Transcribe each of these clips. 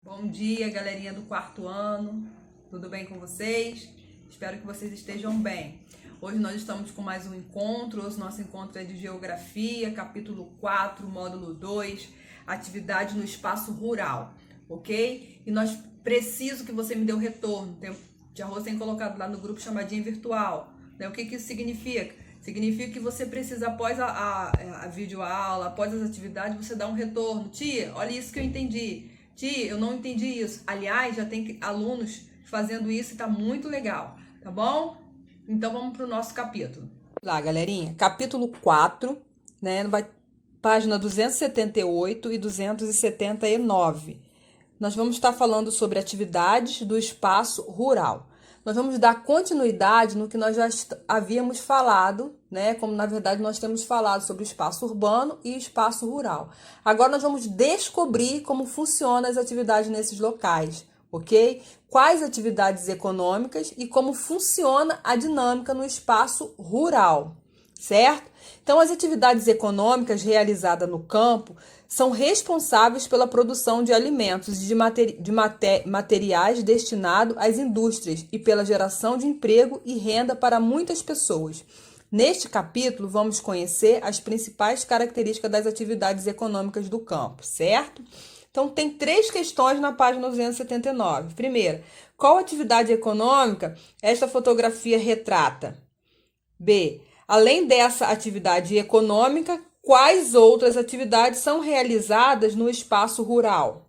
Bom dia, galerinha do quarto ano. Tudo bem com vocês? Espero que vocês estejam bem. Hoje nós estamos com mais um encontro. Hoje nosso encontro é de Geografia, capítulo 4, módulo 2, atividade no espaço rural, ok? E nós preciso que você me dê o retorno. Tia Rose tem colocado lá no grupo chamadinha virtual, né? O que isso significa? Significa que você precisa, após a videoaula, após as atividades, você dar um retorno. Tia, olha isso que eu entendi. Tia, eu não entendi isso. Aliás, já tem alunos fazendo isso e tá muito legal, tá bom? Então vamos pro nosso capítulo. Lá, galerinha, capítulo 4, né? Página 278 e 279. Nós vamos estar falando sobre atividades do espaço rural. Nós vamos dar continuidade no que nós já havíamos falado, né? Como na verdade nós temos falado sobre o espaço urbano e espaço rural. Agora nós vamos descobrir como funcionam as atividades nesses locais, ok? Quais atividades econômicas e como funciona a dinâmica no espaço rural, certo? Então, as atividades econômicas realizadas no campo são responsáveis pela produção de alimentos e de materiais destinados às indústrias e pela geração de emprego e renda para muitas pessoas. Neste capítulo, vamos conhecer as principais características das atividades econômicas do campo, certo? Então, tem 3 questões na página 279. Primeira, qual atividade econômica esta fotografia retrata? B, além dessa atividade econômica, quais outras atividades são realizadas no espaço rural?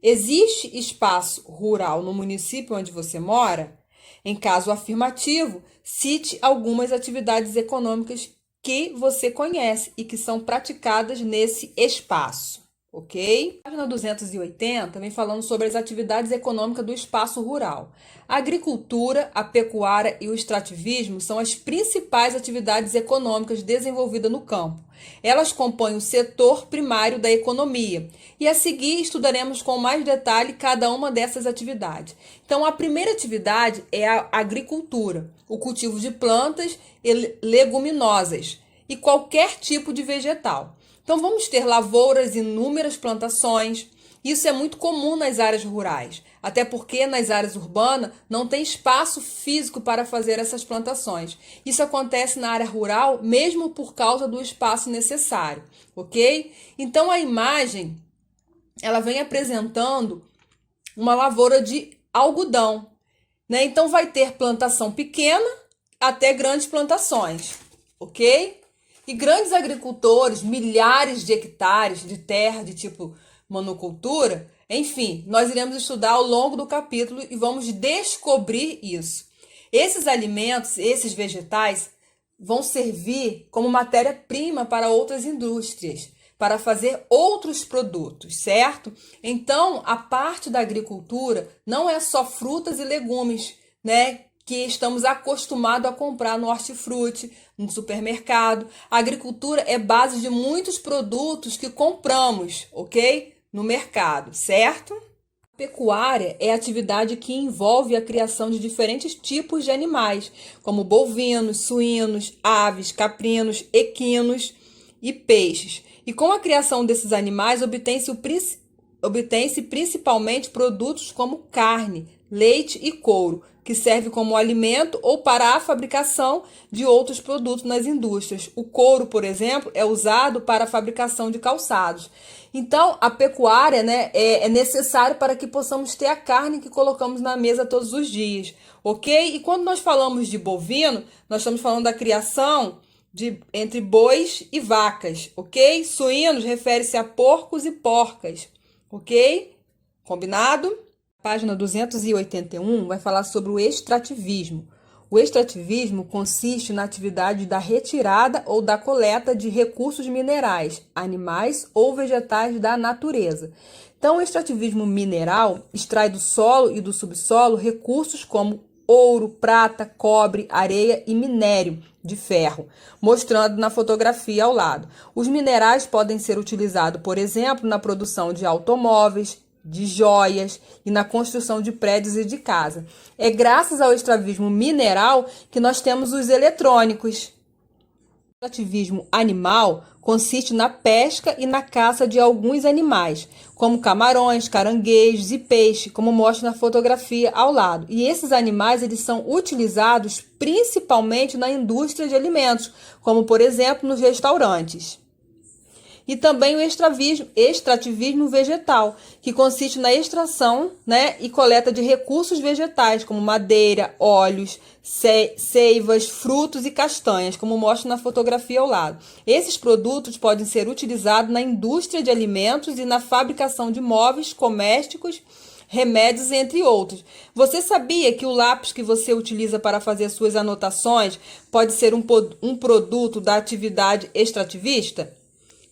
Existe espaço rural no município onde você mora? Em caso afirmativo, cite algumas atividades econômicas que você conhece e que são praticadas nesse espaço. Ok? Página 280 vem falando sobre as atividades econômicas do espaço rural. A agricultura, a pecuária e o extrativismo são as principais atividades econômicas desenvolvidas no campo. Elas compõem o setor primário da economia. E a seguir estudaremos com mais detalhe cada uma dessas atividades. Então, a primeira atividade é a agricultura, o cultivo de plantas e leguminosas e qualquer tipo de vegetal. Então, vamos ter lavouras e inúmeras plantações. Isso é muito comum nas áreas rurais, até porque nas áreas urbanas não tem espaço físico para fazer essas plantações. Isso acontece na área rural mesmo por causa do espaço necessário, ok? Então, a imagem, ela vem apresentando uma lavoura de algodão, né? Então, vai ter plantação pequena até grandes plantações, ok? E grandes agricultores, milhares de hectares de terra de tipo monocultura, enfim, nós iremos estudar ao longo do capítulo e vamos descobrir isso. Esses alimentos, esses vegetais, vão servir como matéria-prima para outras indústrias, para fazer outros produtos, certo? Então, a parte da agricultura não é só frutas e legumes, né? Que estamos acostumados a comprar no hortifruti, no supermercado. A agricultura é base de muitos produtos que compramos, ok? No mercado, certo? A pecuária é a atividade que envolve a criação de diferentes tipos de animais, como bovinos, suínos, aves, caprinos, equinos e peixes. E com a criação desses animais, obtém-se principalmente produtos como carne, leite e couro, que serve como alimento ou para a fabricação de outros produtos nas indústrias. O couro, por exemplo, é usado para a fabricação de calçados. Então, a pecuária, né, é necessário para que possamos ter a carne que colocamos na mesa todos os dias, ok? E quando nós falamos de bovino, nós estamos falando da criação entre bois e vacas, ok? Suínos refere-se a porcos e porcas, ok? Combinado? Página 281 vai falar sobre o extrativismo. O extrativismo consiste na atividade da retirada ou da coleta de recursos minerais, animais ou vegetais da natureza. Então, o extrativismo mineral extrai do solo e do subsolo recursos como ouro, prata, cobre, areia e minério de ferro, mostrando na fotografia ao lado. Os minerais podem ser utilizados, por exemplo, na produção de automóveis, de joias e na construção de prédios e de casa. É graças ao extrativismo mineral que nós temos os eletrônicos. O extrativismo animal consiste na pesca e na caça de alguns animais, como camarões, caranguejos e peixe, como mostra na fotografia ao lado. E esses animais eles são utilizados principalmente na indústria de alimentos, como por exemplo nos restaurantes. E também o extrativismo vegetal, que consiste na extração, né, e coleta de recursos vegetais, como madeira, óleos, seivas, frutos e castanhas, como mostra na fotografia ao lado. Esses produtos podem ser utilizados na indústria de alimentos e na fabricação de móveis, domésticos, remédios, entre outros. Você sabia que o lápis que você utiliza para fazer suas anotações pode ser um produto da atividade extrativista?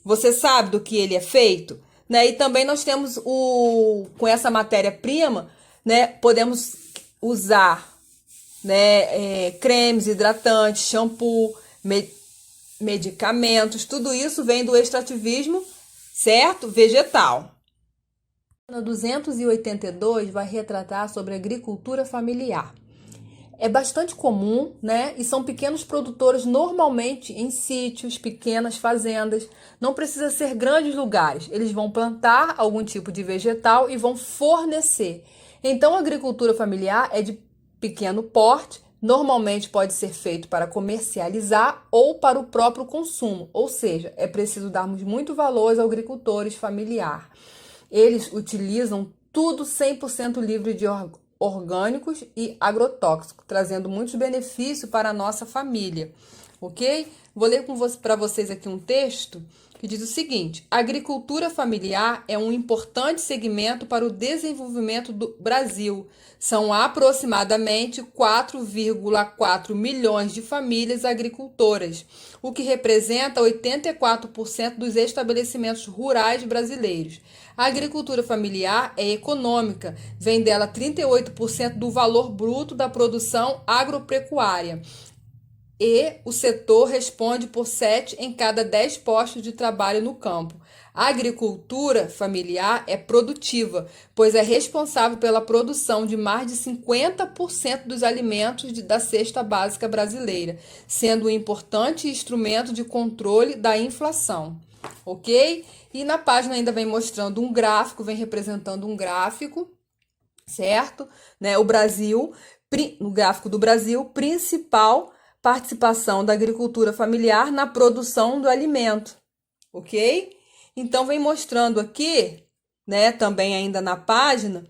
Você sabe do que ele é feito? Né? E também nós temos com essa matéria-prima, né, podemos usar, né, cremes, hidratantes, shampoo, medicamentos, tudo isso vem do extrativismo, certo? Vegetal. A 282 vai retratar sobre agricultura familiar. É bastante comum, né? E são pequenos produtores, normalmente em sítios, pequenas fazendas. Não precisa ser grandes lugares. Eles vão plantar algum tipo de vegetal e vão fornecer. Então, a agricultura familiar é de pequeno porte. Normalmente pode ser feito para comercializar ou para o próprio consumo. Ou seja, é preciso darmos muito valor aos agricultores familiares. Eles utilizam tudo 100% livre de orgânicos e agrotóxicos, trazendo muitos benefícios para a nossa família, ok? Vou ler para vocês aqui um texto que diz o seguinte: a agricultura familiar é um importante segmento para o desenvolvimento do Brasil. São aproximadamente 4,4 milhões de famílias agricultoras, o que representa 84% dos estabelecimentos rurais brasileiros. A agricultura familiar é econômica, vem dela 38% do valor bruto da produção agropecuária. E o setor responde por 7 em cada 10 postos de trabalho no campo. A agricultura familiar é produtiva, pois é responsável pela produção de mais de 50% dos alimentos da cesta básica brasileira, sendo um importante instrumento de controle da inflação. Ok? E na página ainda vem mostrando um gráfico, vem representando um gráfico, certo? Né? O Brasil, no gráfico do Brasil, principal participação da agricultura familiar na produção do alimento, ok? Então, vem mostrando aqui, né, também ainda na página,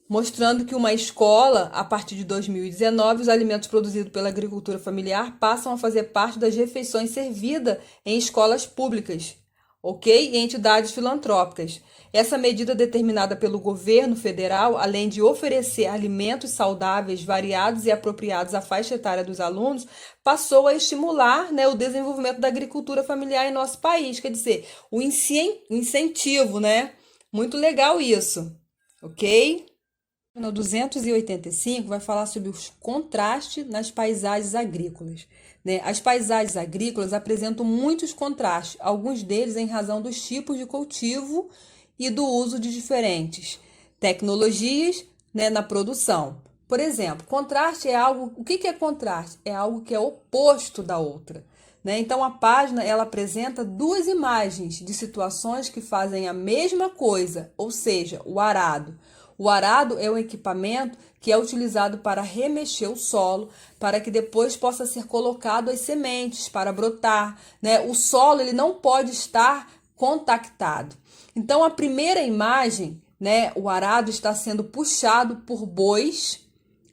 mostrando que uma escola, a partir de 2019, os alimentos produzidos pela agricultura familiar passam a fazer parte das refeições servidas em escolas públicas, ok? E entidades filantrópicas. Essa medida determinada pelo governo federal, além de oferecer alimentos saudáveis, variados e apropriados à faixa etária dos alunos, passou a estimular, né, o desenvolvimento da agricultura familiar em nosso país. Quer dizer, o incentivo, né? Muito legal isso, ok? No 285 vai falar sobre os contrastes nas paisagens agrícolas. Né? As paisagens agrícolas apresentam muitos contrastes, alguns deles em razão dos tipos de cultivo e do uso de diferentes tecnologias, né, na produção. Por exemplo, contraste é algo... O que é contraste? É algo que é oposto da outra. Né? Então, a página ela apresenta duas imagens de situações que fazem a mesma coisa, ou seja, o arado. O arado é um equipamento que é utilizado para remexer o solo, para que depois possa ser colocado as sementes para brotar. Né? O solo ele não pode estar compactado. Então, a primeira imagem, né, o arado está sendo puxado por bois,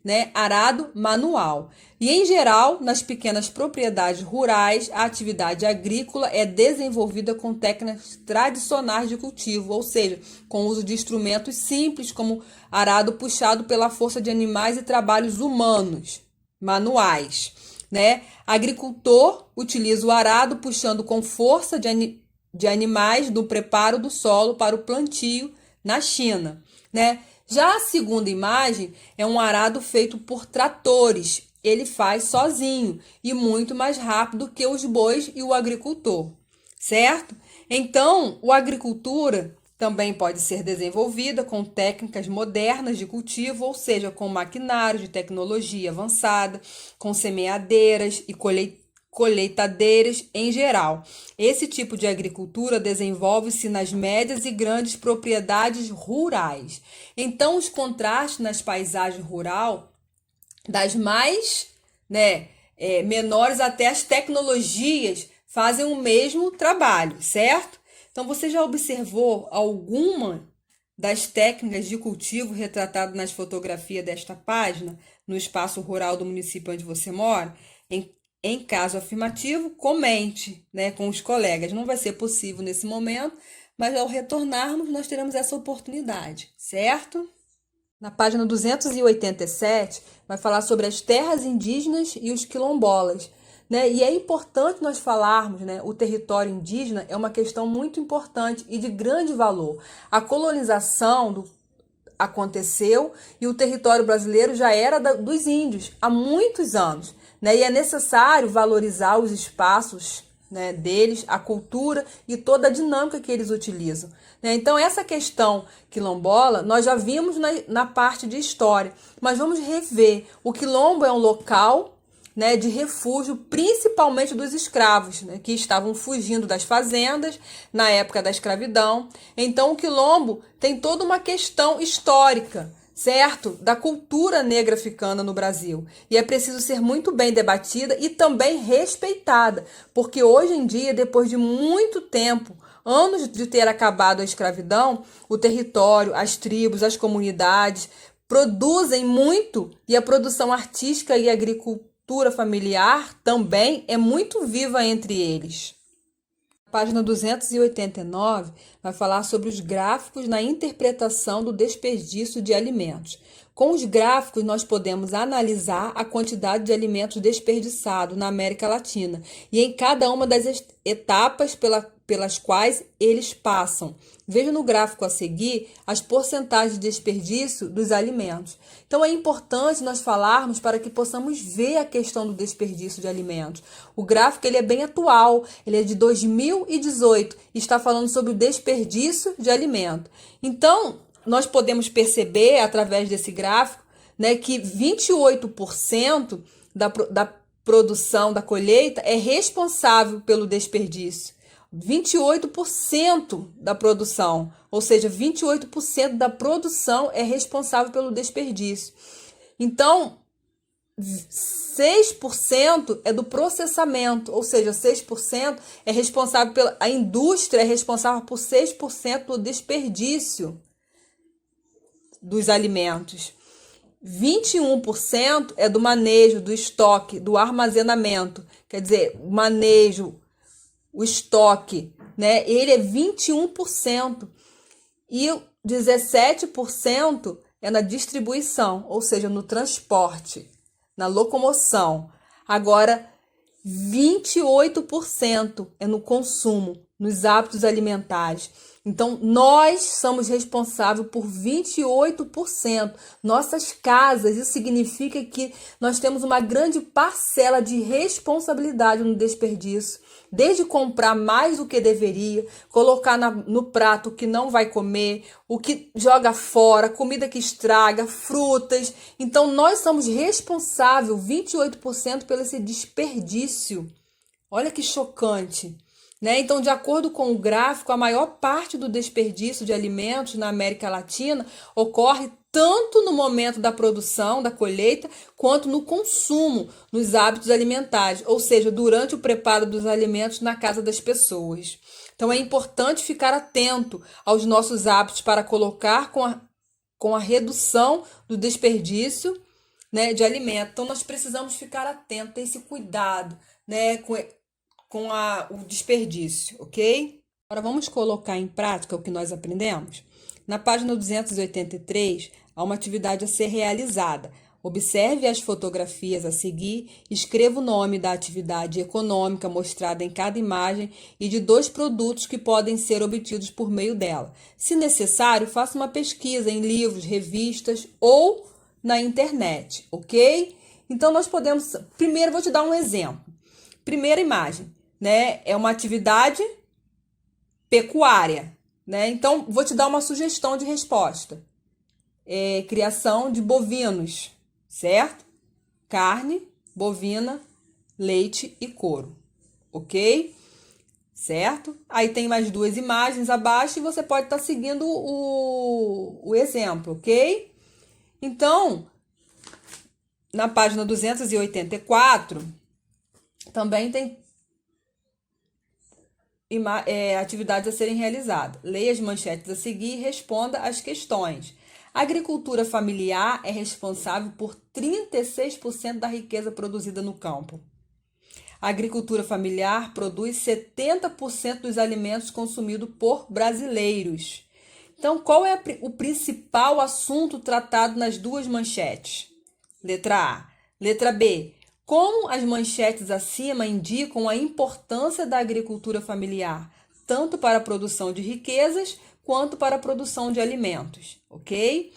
né, arado manual. E, em geral, nas pequenas propriedades rurais, a atividade agrícola é desenvolvida com técnicas tradicionais de cultivo, ou seja, com o uso de instrumentos simples, como arado puxado pela força de animais e trabalhos humanos, manuais. Né? Agricultor utiliza o arado puxando com força de animais no preparo do solo para o plantio na China. Né? Já a segunda imagem é um arado feito por tratores. Ele faz sozinho e muito mais rápido que os bois e o agricultor, certo? Então, a agricultura também pode ser desenvolvida com técnicas modernas de cultivo, ou seja, com maquinário de tecnologia avançada, com semeadeiras e colheitadeiras em geral. Esse tipo de agricultura desenvolve-se nas médias e grandes propriedades rurais. Então, os contrastes nas paisagens rural, das mais, menores até as tecnologias, fazem o mesmo trabalho, certo? Então, você já observou alguma das técnicas de cultivo retratadas nas fotografias desta página, no espaço rural do município onde você mora? Em caso afirmativo, comente, com os colegas. Não vai ser possível nesse momento, mas ao retornarmos, nós teremos essa oportunidade, certo? Na página 287, vai falar sobre as terras indígenas e os quilombolas. E é importante nós falarmos, o território indígena é uma questão muito importante e de grande valor. A colonização aconteceu e o território brasileiro já era dos índios há muitos anos. E é necessário valorizar os espaços deles, a cultura e toda a dinâmica que eles utilizam. Então, essa questão quilombola, nós já vimos na parte de história, mas vamos rever. O quilombo é um local de refúgio, principalmente dos escravos, que estavam fugindo das fazendas na época da escravidão. Então, o quilombo tem toda uma questão histórica, certo? Da cultura negra africana no Brasil. E é preciso ser muito bem debatida e também respeitada, porque hoje em dia, depois de muito tempo, anos de ter acabado a escravidão, o território, as tribos, as comunidades produzem muito e a produção artística e agricultura familiar também é muito viva entre eles. A página 289 vai falar sobre os gráficos na interpretação do desperdício de alimentos. Com os gráficos, nós podemos analisar a quantidade de alimentos desperdiçados na América Latina e em cada uma das etapas pelas quais eles passam. Veja no gráfico a seguir as porcentagens de desperdício dos alimentos. Então, é importante nós falarmos para que possamos ver a questão do desperdício de alimentos. O gráfico ele é bem atual, ele é de 2018 e está falando sobre o desperdício de alimento. Então, nós podemos perceber, através desse gráfico, que 28% da produção, da colheita, é responsável pelo desperdício. 28% da produção, ou seja, 28% da produção é responsável pelo desperdício. Então, 6% é do processamento, ou seja, 6% é responsável a indústria é responsável por 6% do desperdício dos alimentos. 21% é do manejo, do estoque, do armazenamento, quer dizer, o manejo, o estoque, ele é 21%. E 17% é na distribuição, ou seja, no transporte, na locomoção. Agora, 28% é no consumo, nos hábitos alimentares. Então, nós somos responsáveis por 28%. Nossas casas, isso significa que nós temos uma grande parcela de responsabilidade no desperdício. Desde comprar mais do que deveria, colocar no prato o que não vai comer, o que joga fora, comida que estraga, frutas. Então, nós somos responsáveis 28% pelo esse desperdício. Olha que chocante. Então, de acordo com o gráfico, a maior parte do desperdício de alimentos na América Latina ocorre tanto no momento da produção, da colheita, quanto no consumo, nos hábitos alimentares, ou seja, durante o preparo dos alimentos na casa das pessoas. Então, é importante ficar atento aos nossos hábitos para colocar com a redução do desperdício de alimento. Então, nós precisamos ficar atentos, ter esse cuidado com o desperdício, ok? Agora vamos colocar em prática o que nós aprendemos? Na página 283, há uma atividade a ser realizada. Observe as fotografias a seguir, escreva o nome da atividade econômica mostrada em cada imagem e de 2 produtos que podem ser obtidos por meio dela. Se necessário, faça uma pesquisa em livros, revistas ou na internet, ok? Então, nós podemos... Primeiro, vou te dar um exemplo. Primeira imagem, é uma atividade pecuária, Então, vou te dar uma sugestão de resposta. Criação de bovinos, certo? Carne bovina leite e couro, ok? Certo? Aí tem mais duas imagens abaixo e você pode estar seguindo o exemplo, ok? Então, na página 284, também tem atividades a serem realizadas. Leia as manchetes a seguir e responda as questões. A agricultura familiar é responsável por 36% da riqueza produzida no campo. A agricultura familiar produz 70% dos alimentos consumidos por brasileiros. Então, qual é o principal assunto tratado nas duas manchetes? Letra A. Letra B. Como as manchetes acima indicam a importância da agricultura familiar, tanto para a produção de riquezas quanto para a produção de alimentos, ok?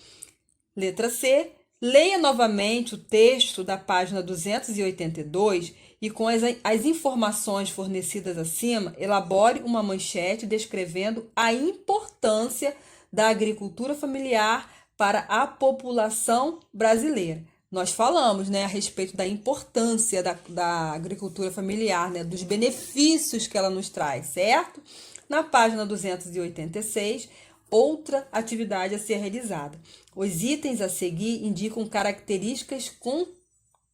Letra C. Leia novamente o texto da página 282 e com as informações fornecidas acima, elabore uma manchete descrevendo a importância da agricultura familiar para a população brasileira. Nós falamos, a respeito da importância da agricultura familiar, dos benefícios que ela nos traz, certo? Na página 286, outra atividade a ser realizada. Os itens a seguir indicam características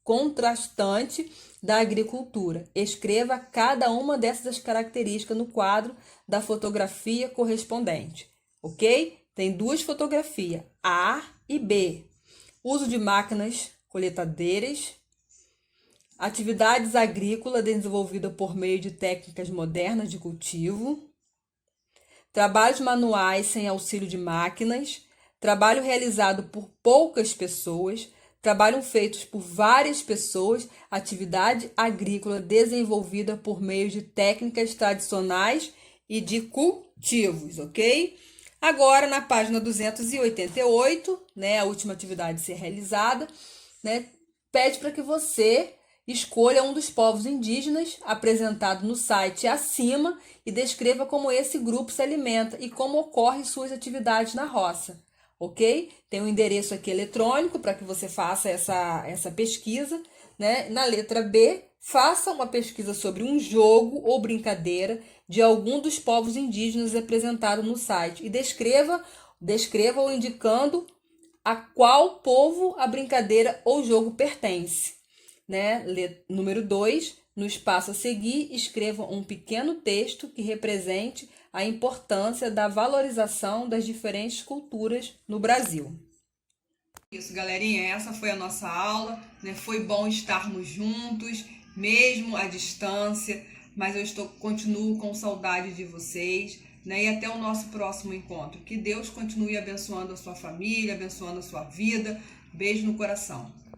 contrastantes da agricultura. Escreva cada uma dessas características no quadro da fotografia correspondente, ok? Tem duas fotografias, A e B. Uso de máquinas coletadeiras, atividades agrícolas desenvolvidas por meio de técnicas modernas de cultivo, trabalhos manuais sem auxílio de máquinas, trabalho realizado por poucas pessoas, trabalho feitos por várias pessoas, atividade agrícola desenvolvida por meio de técnicas tradicionais e de cultivos, ok? Agora, na página 288, a última atividade a ser realizada, pede para que você escolha um dos povos indígenas apresentado no site acima e descreva como esse grupo se alimenta e como ocorrem suas atividades na roça, ok? Tem um endereço aqui eletrônico para que você faça essa pesquisa, Na letra B, faça uma pesquisa sobre um jogo ou brincadeira de algum dos povos indígenas apresentado no site e descreva-o indicando a qual povo a brincadeira ou jogo pertence. Número 2, no espaço a seguir, escreva um pequeno texto que represente a importância da valorização das diferentes culturas no Brasil. Isso, galerinha, essa foi a nossa aula, Foi bom estarmos juntos, mesmo à distância, mas eu continuo com saudade de vocês, E até o nosso próximo encontro. Que Deus continue abençoando a sua família, abençoando a sua vida. Beijo no coração.